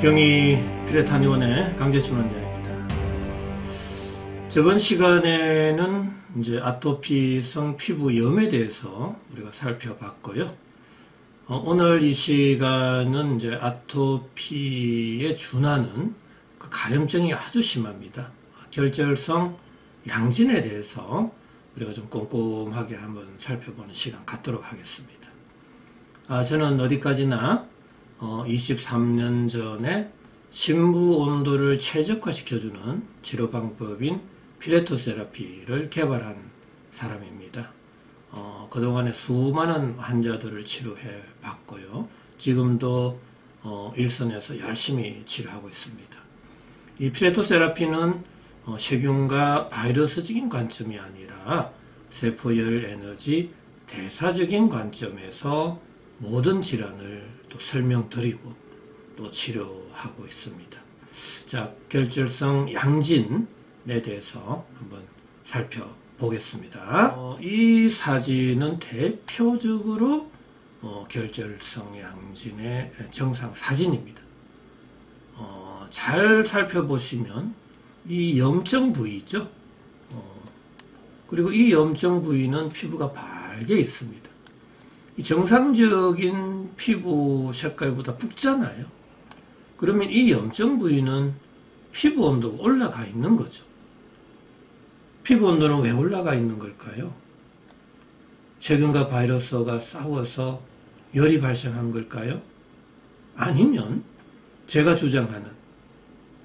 경희 피레탄의원의 강재춘 원장입니다. 저번 시간에는 이제 아토피성 피부염에 대해서 우리가 살펴봤고요. 오늘 이 시간은 이제 아토피에 준하는 그 가려움증이 아주 심합니다. 결절성 양진에 대해서 우리가 좀 꼼꼼하게 한번 살펴보는 시간 갖도록 하겠습니다. 저는 어디까지나 23년 전에 심부 온도를 최적화시켜주는 치료 방법인 필레토세라피를 개발한 사람입니다. 그동안에 수많은 환자들을 치료해 봤고요. 지금도 일선에서 열심히 치료하고 있습니다. 이 필레토세라피는 세균과 바이러스적인 관점이 아니라 세포열 에너지 대사적인 관점에서 모든 질환을 또 설명드리고 또 치료하고 있습니다. 자, 결절성 양진에 대해서 한번 살펴보겠습니다. 이 사진은 대표적으로 결절성 양진의 정상 사진입니다. 잘 살펴보시면 이 염증 부위 있죠? 그리고 이 염증 부위는 피부가 밝게 있습니다. 이 정상적인 피부 색깔보다 붉잖아요. 그러면 이 염증 부위는 피부 온도가 올라가 있는 거죠. 피부 온도는 왜 올라가 있는 걸까요? 세균과 바이러스가 싸워서 열이 발생한 걸까요? 아니면 제가 주장하는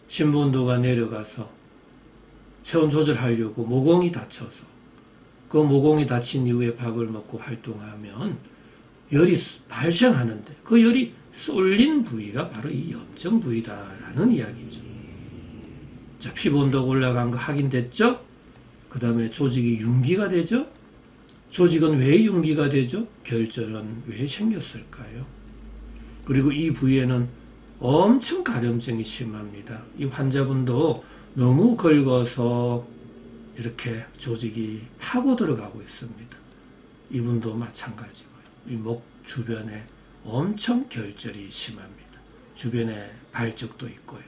심부 온도가 내려가서 체온 조절하려고 모공이 다쳐서 그 모공이 다친 이후에 밥을 먹고 활동하면 열이 발생하는데 그 열이 쏠린 부위가 바로 이 염증 부위다라는 이야기죠. 자, 피부 온도가 올라간 거 확인됐죠? 그 다음에 조직이 윤기가 되죠? 조직은 왜 윤기가 되죠? 결절은 왜 생겼을까요? 그리고 이 부위에는 엄청 가려움증이 심합니다. 이 환자분도 너무 긁어서 이렇게 조직이 파고 들어가고 있습니다. 이분도 마찬가지고요. 이 목 주변에 엄청 결절이 심합니다. 주변에 발적도 있고요.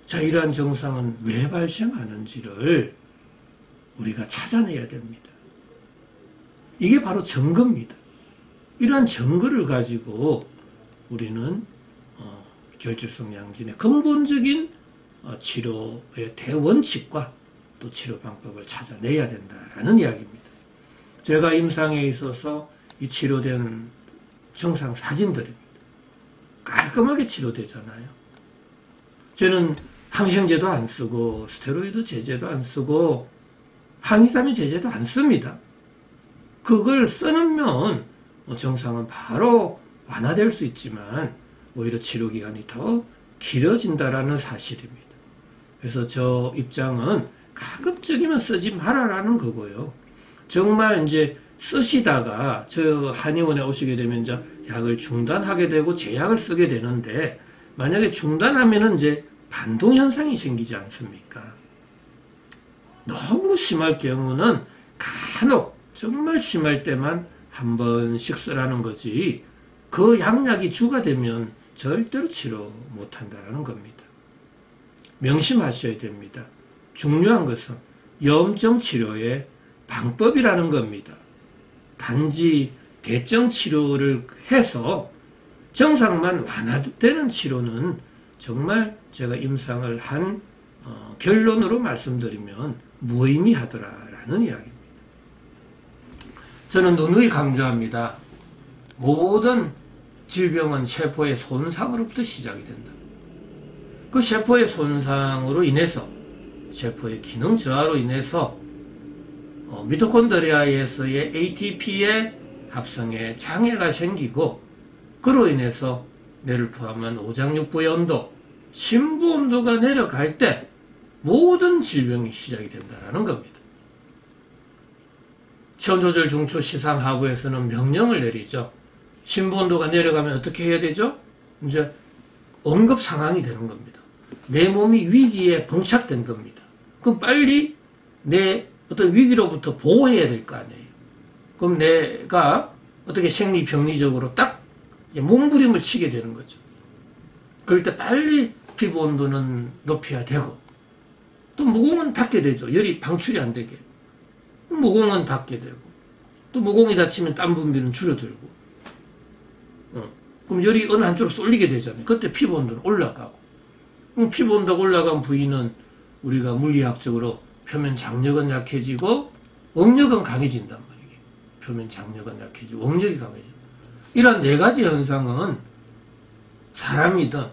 자, 이러한 증상은 왜 발생하는지를 우리가 찾아내야 됩니다. 이게 바로 증거입니다. 이러한 증거를 가지고 우리는 결절성 양진의 근본적인 치료의 대원칙과 또 치료 방법을 찾아내야 된다라는 이야기입니다. 제가 임상에 있어서 이 치료된 정상 사진들입니다. 깔끔하게 치료되잖아요. 저는 항생제도 안 쓰고 스테로이드 제제도 안 쓰고 항히스타민 제제도 안 씁니다. 그걸 써놓으면 정상은 바로 완화될 수 있지만 오히려 치료기간이 더 길어진다라는 사실입니다. 그래서 저 입장은 가급적이면 쓰지 말아라는 거고요. 정말 이제 쓰시다가 저 한의원에 오시게 되면 이제 약을 중단하게 되고 제약을 쓰게 되는데 만약에 중단하면은 이제 반동 현상이 생기지 않습니까? 너무 심할 경우는 간혹 정말 심할 때만 한 번씩 쓰라는 거지 그 양약이 주가 되면 절대로 치료 못한다라는 겁니다. 명심하셔야 됩니다. 중요한 것은 염증 치료의 방법이라는 겁니다. 단지 대증 치료를 해서 정상만 완화되는 치료는 정말 제가 임상을 한 결론으로 말씀드리면 무의미하더라라는 이야기입니다. 저는 누누이 강조합니다. 모든 질병은 세포의 손상으로부터 시작이 된다. 그 세포의 손상으로 인해서 세포의 기능 저하로 인해서 미토콘드리아에서의 ATP의 합성에 장애가 생기고 그로 인해서 뇌를 포함한 오장육부의 온도, 심부 온도가 내려갈 때 모든 질병이 시작이 된다는 겁니다. 체온조절 중추 시상하부에서는 명령을 내리죠. 심부 온도가 내려가면 어떻게 해야 되죠? 이제 응급 상황이 되는 겁니다. 내 몸이 위기에 봉착된 겁니다. 그럼 빨리 내 어떤 위기로부터 보호해야 될 거 아니에요. 그럼 내가 어떻게 생리병리적으로 딱 몸부림을 치게 되는 거죠. 그럴 때 빨리 피부 온도는 높여야 되고, 또 모공은 닫게 되죠. 열이 방출이 안 되게. 모공은 닫게 되고, 또 모공이 닫히면 땀 분비는 줄어들고, 그럼 열이 어느 한쪽으로 쏠리게 되잖아요. 그때 피부 온도는 올라가고, 그럼 피부 온도가 올라간 부위는 우리가 물리학적으로 표면 장력은 약해지고 억력은 강해진단 말이에요. 표면 장력은 약해지고 억력이 강해진다. 이런 네 가지 현상은 사람이든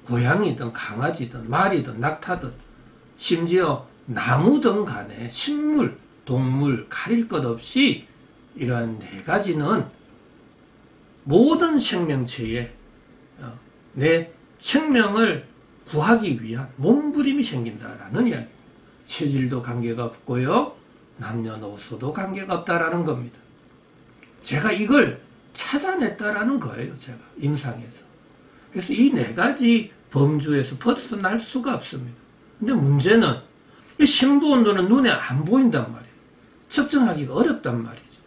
고양이든 강아지든 말이든 낙타든 심지어 나무든 간에 식물, 동물 가릴 것 없이 이러한 네 가지는 모든 생명체에 내 생명을 구하기 위한 몸부림이 생긴다라는 이야기입니다. 체질도 관계가 없고요. 남녀노소도 관계가 없다라는 겁니다. 제가 이걸 찾아냈다라는 거예요. 제가 임상에서. 그래서 이 네 가지 범주에서 벗어날 수가 없습니다. 근데 문제는 이 심부 온도는 눈에 안 보인단 말이에요. 측정하기가 어렵단 말이죠.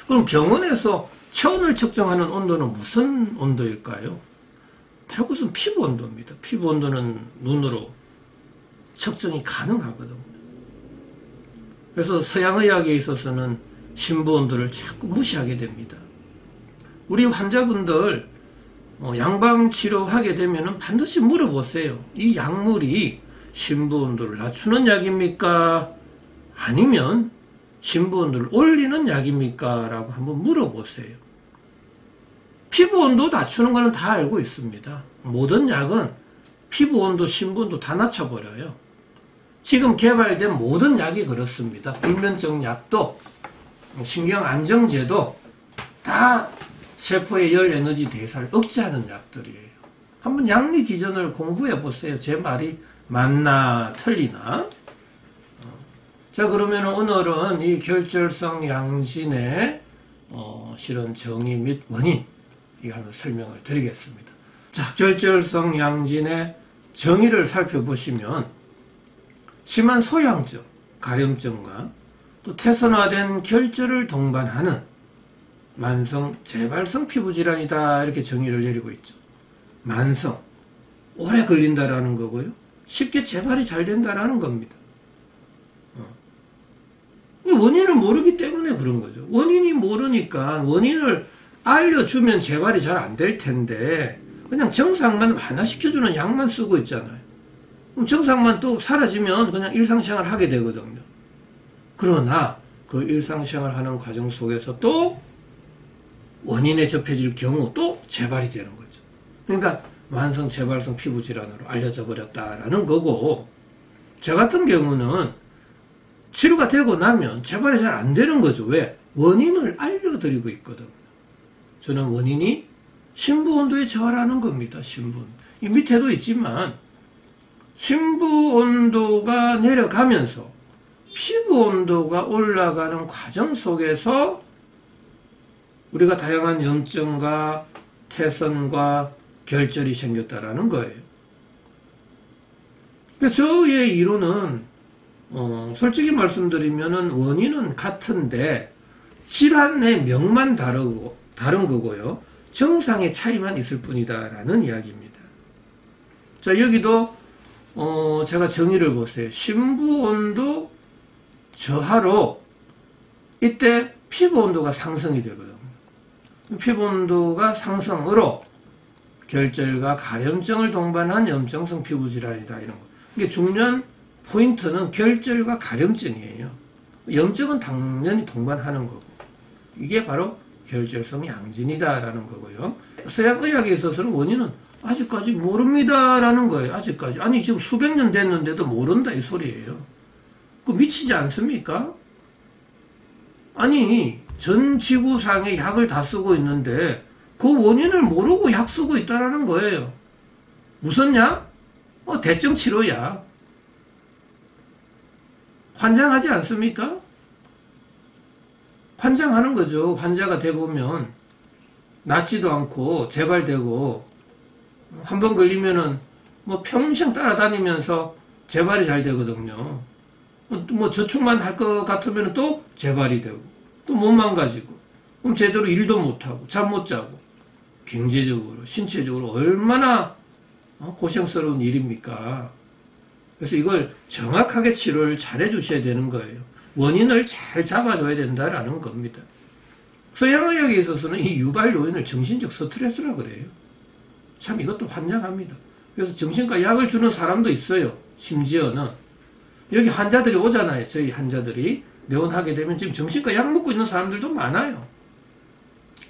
그럼 병원에서 체온을 측정하는 온도는 무슨 온도일까요? 바로 그것은 피부 온도입니다. 피부 온도는 눈으로 측정이 가능하거든요. 그래서 서양의학에 있어서는 심부 온도를 자꾸 무시하게 됩니다. 우리 환자분들 양방 치료하게 되면 반드시 물어보세요. 이 약물이 심부 온도를 낮추는 약입니까? 아니면 심부 온도를 올리는 약입니까? 라고 한번 물어보세요. 피부 온도 낮추는 거는 다 알고 있습니다. 모든 약은 피부 온도, 심부 온도 다 낮춰버려요. 지금 개발된 모든 약이 그렇습니다. 불면증 약도, 신경 안정제도 다 세포의 열 에너지 대사를 억제하는 약들이에요. 한번 양리 기전을 공부해 보세요. 제 말이 맞나 틀리나? 자, 그러면 오늘은 이 결절성 양진의 실은 정의 및 원인, 이거 한번 설명을 드리겠습니다. 자, 결절성 양진의 정의를 살펴보시면 심한 소양증, 가려움증과 또 태선화된 결절을 동반하는 만성 재발성 피부질환이다, 이렇게 정의를 내리고 있죠. 만성, 오래 걸린다라는 거고요. 쉽게 재발이 잘 된다라는 겁니다. 원인을 모르기 때문에 그런 거죠. 원인이 모르니까 원인을 알려주면 재발이 잘 안 될 텐데 그냥 정상만 완화시켜주는 약만 쓰고 있잖아요. 그럼 정상만 또 사라지면 그냥 일상생활 하게 되거든요. 그러나 그 일상생활 하는 과정 속에서 또 원인에 접해질 경우 또 재발이 되는 거죠. 그러니까 만성 재발성 피부질환으로 알려져 버렸다라는 거고, 저 같은 경우는 치료가 되고 나면 재발이 잘 안 되는 거죠. 왜? 원인을 알려드리고 있거든요. 저는 원인이 심부 온도에 저하라는 겁니다. 심부. 이 밑에도 있지만 심부 온도가 내려가면서 피부 온도가 올라가는 과정 속에서 우리가 다양한 염증과 태선과 결절이 생겼다라는 거예요. 그래서 저의 이론은 솔직히 말씀드리면은 원인은 같은데 질환의 명만 다른 거고요. 정상의 차이만 있을 뿐이다라는 이야기입니다. 자, 여기도 제가 정의를 보세요. 심부 온도 저하로 이때 피부 온도가 상승이 되거든요. 피부 온도가 상승으로 결절과 가려움증을 동반한 염증성 피부질환이다, 이런 거. 이게 중요한 포인트는 결절과 가려움증이에요. 염증은 당연히 동반하는 거고, 이게 바로 결절성 양진이다라는 거고요. 서양의학에 있어서는 원인은 아직까지 모릅니다라는 거예요. 아직까지. 아니, 지금 수백 년 됐는데도 모른다, 이 소리예요. 그 미치지 않습니까? 아니, 전 지구상에 약을 다 쓰고 있는데 그 원인을 모르고 약 쓰고 있다라는 거예요. 무슨 약? 대증 치료약. 환장하지 않습니까? 환장하는 거죠. 환자가 돼보면 낫지도 않고 재발되고, 한 번 걸리면은 뭐 평생 따라다니면서 재발이 잘 되거든요. 뭐 저축만 할 것 같으면 또 재발이 되고, 또 몸 망가지고, 그럼 제대로 일도 못하고 잠 못 자고 경제적으로, 신체적으로 얼마나 고생스러운 일입니까? 그래서 이걸 정확하게 치료를 잘 해주셔야 되는 거예요. 원인을 잘 잡아줘야 된다라는 겁니다. 서양의학에 있어서는 이 유발 요인을 정신적 스트레스라 그래요. 참 이것도 환장합니다. 그래서 정신과 약을 주는 사람도 있어요. 심지어는 여기 환자들이 오잖아요. 저희 환자들이 내원하게 되면 지금 정신과 약 먹고 있는 사람들도 많아요.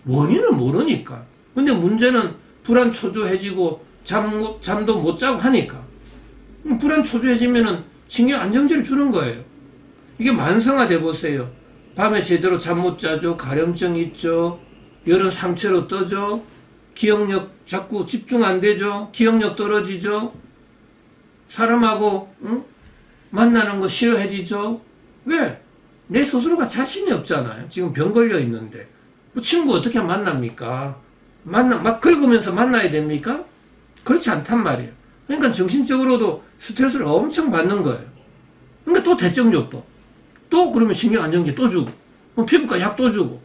원인을 모르니까. 근데 문제는 불안 초조해지고 잠도 못 자고 하니까 불안 초조해지면은 신경 안정제를 주는 거예요. 이게 만성화돼 보세요. 밤에 제대로 잠 못 자죠. 가려움증 있죠. 열은 상체로 떠죠. 기억력 자꾸 집중 안 되죠. 기억력 떨어지죠. 사람하고 만나는 거 싫어해지죠. 왜? 내 스스로가 자신이 없잖아요. 지금 병 걸려 있는데 뭐 친구 어떻게 만납니까? 막 긁으면서 만나야 됩니까? 그렇지 않단 말이에요. 그러니까 정신적으로도 스트레스를 엄청 받는 거예요. 그러니까 또 대증요법, 또 그러면 신경 안정제 또 주고, 피부과 약 또 주고,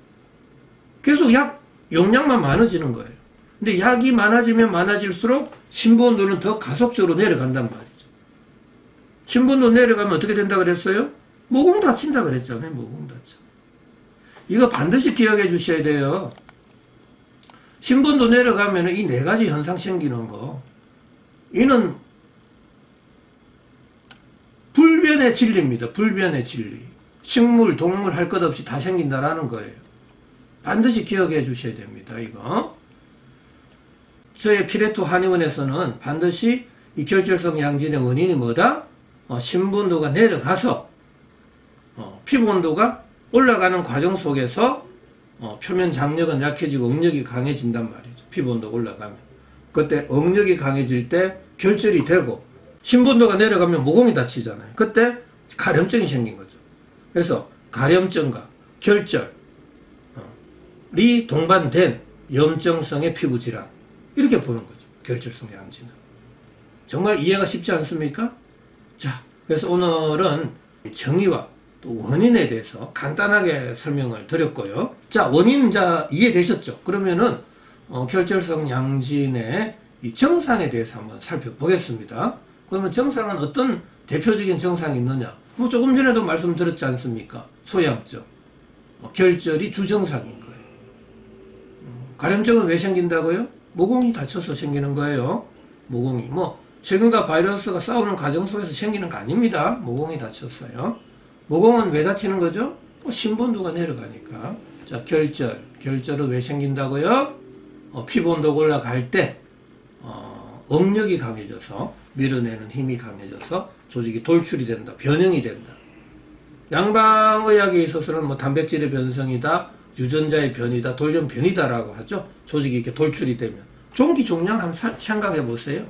계속 약 용량만 많아지는 거예요. 근데 약이 많아지면 많아질수록 심부온도는 더 가속적으로 내려간단 말이죠. 심부온도 내려가면 어떻게 된다 그랬어요? 모공 다친다 그랬잖아요. 모공 다쳐. 이거 반드시 기억해 주셔야 돼요. 심부온도 내려가면 이 네 가지 현상 생기는 거, 이는 불변의 진리입니다. 불변의 진리. 식물, 동물 할 것 없이 다 생긴다라는 거예요. 반드시 기억해 주셔야 됩니다. 이거. 저의 피레토 한의원에서는 반드시 이 결절성 양진의 원인이 뭐다? 심부온도가 내려가서 피부 온도가 올라가는 과정 속에서 표면 장력은 약해지고 응력이 강해진단 말이죠. 피부 온도가 올라가면. 그때 응력이 강해질 때 결절이 되고, 심부온도가 내려가면 모공이 다치잖아요. 그때 가려움증이 생긴 거죠. 그래서 가려움증과 결절이 동반된 염증성의 피부 질환, 이렇게 보는 거죠. 결절성 양진은. 정말 이해가 쉽지 않습니까? 자, 그래서 오늘은 정의와 또 원인에 대해서 간단하게 설명을 드렸고요. 자, 원인 이해되셨죠? 그러면은 결절성 양진의 이 증상에 대해서 한번 살펴보겠습니다. 그러면 증상은 어떤 대표적인 증상이 있느냐? 뭐 조금 전에도 말씀드렸지 않습니까? 소양증, 결절이 주증상인 거예요. 가려움증은 왜 생긴다고요? 모공이 다쳐서 생기는 거예요. 모공이 세균과 바이러스가 싸우는 과정 속에서 생기는 거 아닙니다. 모공이 다쳤어요. 모공은 왜 다치는 거죠? 심부온도가 내려가니까. 자, 결절은 왜 생긴다고요? 피부 온도가 올라갈 때 응력이 강해져서, 밀어내는 힘이 강해져서 조직이 돌출이 된다, 변형이 된다. 양방의학에 있어서는 단백질의 변성이다, 유전자의 변이다, 돌연 변이다라고 하죠. 조직이 이렇게 돌출이 되면. 종기 종양 한번 생각해 보세요.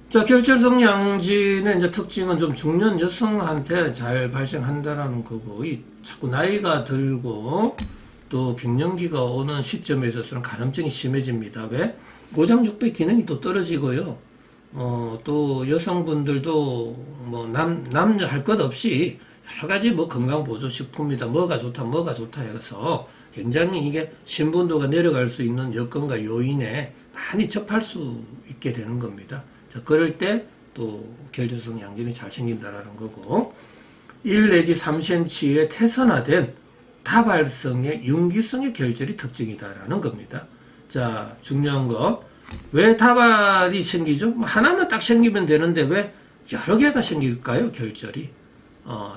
자, 결절성 양진의 이제 특징은 좀 중년 여성한테 잘 발생한다라는 거고, 자꾸 나이가 들고 또 갱년기가 오는 시점에 있어서는 가려움증이 심해집니다. 왜? 고장육배 기능이 또 떨어지고요. 또 여성분들도 남녀 할 것 없이 여러 가지 건강보조식품이다, 뭐가 좋다 해서 굉장히 이게 심부온도가 내려갈 수 있는 여건과 요인에 많이 접할 수 있게 되는 겁니다. 자, 그럴 때 또 결절성 양진이 잘 생긴다라는 거고, 1 내지 3cm의 태선화된 다발성의 윤기성의 결절이 특징이다라는 겁니다. 자, 중요한 거, 왜 다발이 생기죠? 하나만 딱 생기면 되는데 왜 여러 개가 생길까요? 결절이.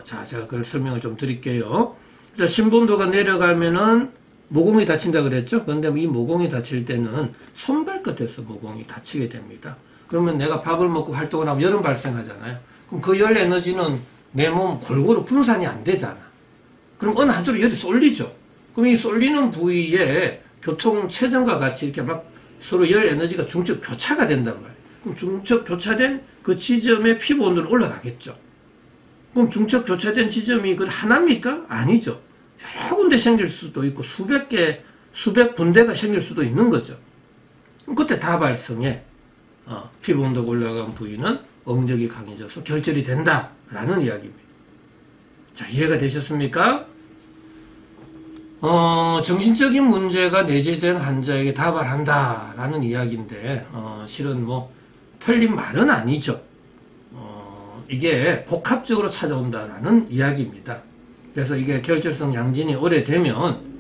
자, 제가 그걸 설명을 좀 드릴게요. 자, 심부온도가 내려가면은 모공이 다친다 그랬죠? 그런데 이 모공이 다칠 때는 손발끝에서 모공이 다치게 됩니다. 그러면 내가 밥을 먹고 활동을 하면 열은 발생하잖아요. 그럼 그 열 에너지는 내 몸 골고루 분산이 안 되잖아. 그럼 어느 한쪽으로 열이 쏠리죠. 그럼 이 쏠리는 부위에 교통체전과 같이 이렇게 막 서로 열 에너지가 중적 교차가 된단 말이에요. 그럼 중적 교차된 그 지점에 피부 온도는 올라가겠죠. 그럼 중적 교차된 지점이 그 하나입니까? 아니죠. 여러 군데 생길 수도 있고 수백 군데가 생길 수도 있는 거죠. 그럼 그때 다발성에 피부 온도가 올라간 부위는 응력이 강해져서 결절이 된다라는 이야기입니다. 자, 이해가 되셨습니까? 정신적인 문제가 내재된 환자에게 다발한다라는 이야기인데, 실은 뭐, 틀린 말은 아니죠. 이게 복합적으로 찾아온다라는 이야기입니다. 그래서 이게 결절성 양진이 오래되면,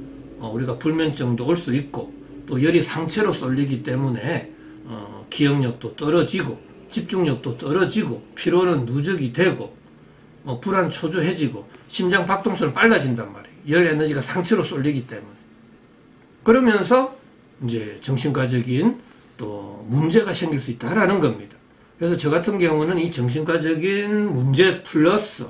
우리가 불면증도 올 수 있고, 또 열이 상체로 쏠리기 때문에, 기억력도 떨어지고, 집중력도 떨어지고, 피로는 누적이 되고, 불안 초조해지고, 심장 박동수는 빨라진단 말이에요. 열 에너지가 상체로 쏠리기 때문에. 그러면서 이제 정신과적인 또 문제가 생길 수 있다라는 겁니다. 그래서 저 같은 경우는 이 정신과적인 문제 플러스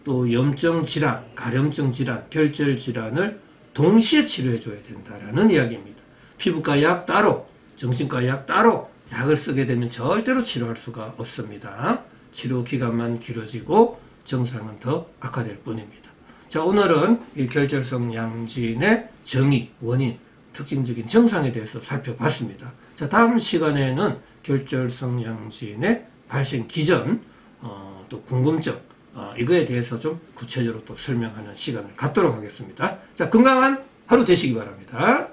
또 염증 질환, 가려움증 질환, 결절 질환을 동시에 치료해줘야 된다라는 이야기입니다. 피부과 약 따로, 정신과 약 따로 약을 쓰게 되면 절대로 치료할 수가 없습니다. 치료 기간만 길어지고 증상은 더 악화될 뿐입니다. 자, 오늘은 이 결절성 양진의 정의, 원인, 특징적인 증상에 대해서 살펴봤습니다. 자, 다음 시간에는 결절성 양진의 발생 기전, 또 궁금증, 이거에 대해서 좀 구체적으로 또 설명하는 시간을 갖도록 하겠습니다. 자, 건강한 하루 되시기 바랍니다.